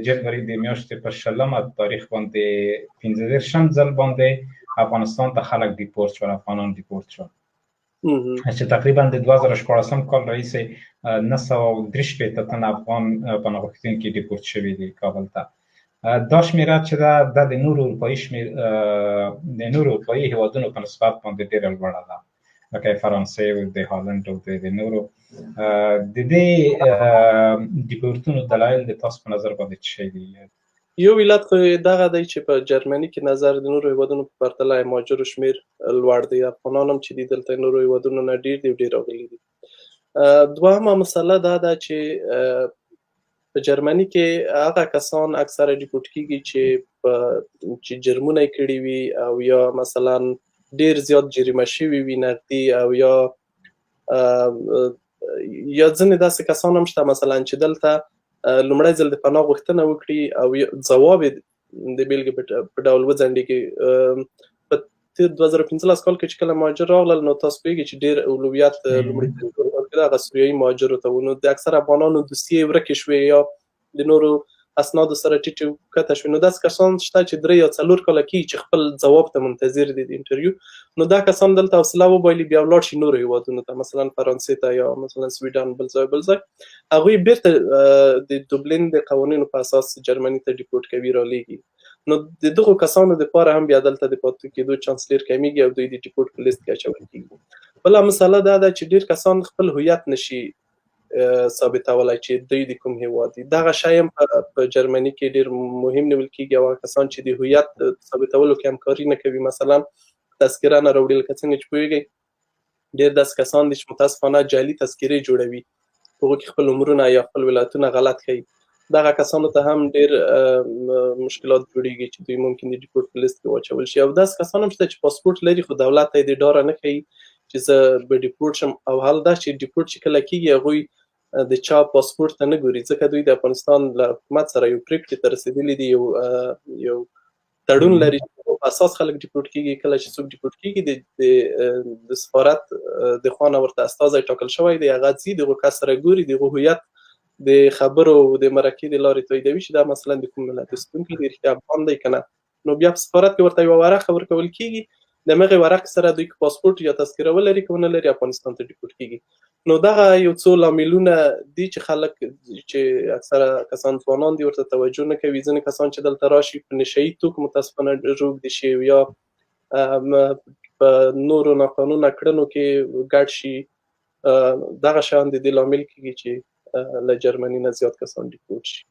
جنوري د میاشتې په 20 تاریخ باندې 15 ځل باندې افغانستان ته خلک ډیپورت شول، افغانان ډیپورت شول چې تقریبا د 2014 کال رئیس 963 تنه افغان پناه غوښتونکي ډیپورت شوي دي کابل ته. دا شمیره چې ده د نورو اروپایي هیوادونو په نسبت باندې ډیره لوړه ده، لکه فرانسې او د هالند او د نورو. د دې ډیپورتونو دلایل د تاسو په نظر باندې څه شي دي؟ یو علت خو دغه دی چې په جرمني کې نظر د نورو هیوادونو په پرتله مهاجرو شمیر لوړ دی. افغانان هم چې دي دلته نورو هیوادونو نه ډیر راغلي دي. دوهمه مسله دا ده چې په جرمني کې هغه کسان اکثره ډیپورت کیږي چې جرمونه یې کړي وي او یا مثلا ډیر زیات جریمه شوي وي نقدي، او یا ځینې داسې کسان هم شته مثلا چې دلته لومړی ځل د پناه غوښتنه وکړي او ځواب د بیلګې په ډول وځنډېږي. په 2015 کال کې چې کله مهاجر راغلل، نو تاسو پوهېږئ چې ډېر اولویت لومړي هغه سوریایي مهاجرو ته و، نو د اکثر افغانانو دوسیې ورکې شوې یا د نورو اسنادو سره ټیټې وکښته شوې. نو داسې کسان شته چې 3 یا 4 کاله کېږي چې خپل ځواب ته منتظر دي د انټرویو. نو دا کسان دلته حوصله وبایلي بیا ولاړ شي نورو هیوادونو ته، مثلا فرانسې ته یا مثلا سویډن، بل ځای هغوی بیرته د دوبلین د قوانینو په اساس جرمني ته ډیپورت کوي، رالیږي. نو د دغو کسانو دپاره هم بیا دلته د پاتې کېدو چانس ډېر کمیږي او دوی د ډیپورت په لیست کې اچول کېږي. بله مسله دا ده چې ډېر کسان خپل هویت نشي ثابتولی چې دوی د کوم هیواد دي. دغه شی هم په جرمني کې ډېر مهم نیول کېږي، او هغه کسان چې د هویت ثابتولو کې همکاري نه کوي، مثلا تذکره نه راوړي، لکه څنګه چې پوهېږئ ډېر داسې کسان دي چې متاسفانه جعلي تذکرې جوړوي، په هغو کې خپل عمرونه یا خپل ولایتونه غلط ښیي. دغه کسانو ته هم ډېر مشکلات جوړېږي چې دوی ممکن د ډیپورت په لیست کې واچول شي. او داسې کسان هم شته چې پاسپورټ لري خو دولت ته یې د ډاره نه ښیي چې زه به ډیپورت شم. او حال دا چې ډیپورت چې کله کېږي هغوی د چا پاسپورټ ته نه ګوري، ځکه دوی د افغانستان له حکومت سره یو پرېکړې ته رسېدلي دي، یو تړون لري چې په اساس خلک ډیپورت کېږي. کله چې څوک ډیپورت کېږي د سفارت د خوا نه ورته استازی ټاکل شوی دی، هغه ځي دغه کس سره ګوري، دغه هویت د خبرو د مرکې د لارې تاییدوي چې دا مثلا د کوم ملت اوسېدونکی دی، رښتیا افغان دی که نه. نو بیا په سفارت کې ورته یوه ورقه ورکول کېږي، د همغې ورقې سره دوی که پاسپورټ یا تذکره ولري که ونه لري افغانستان ته ډیپورت کېږي. نو دغه یو څو لاملونه دي چې خلک چې اکثره کسان ځوانان دي ورته توجه نه کوي. ځینې کسان چې دلته راشي په نشهیي توکو متاسفانه روږدي شي یا په نورو ناقانونه کړنو کې ګډ شي، دغه شیان د دې لامل کېږي چې له جرمني نه زیات کسان ډیپورت شي.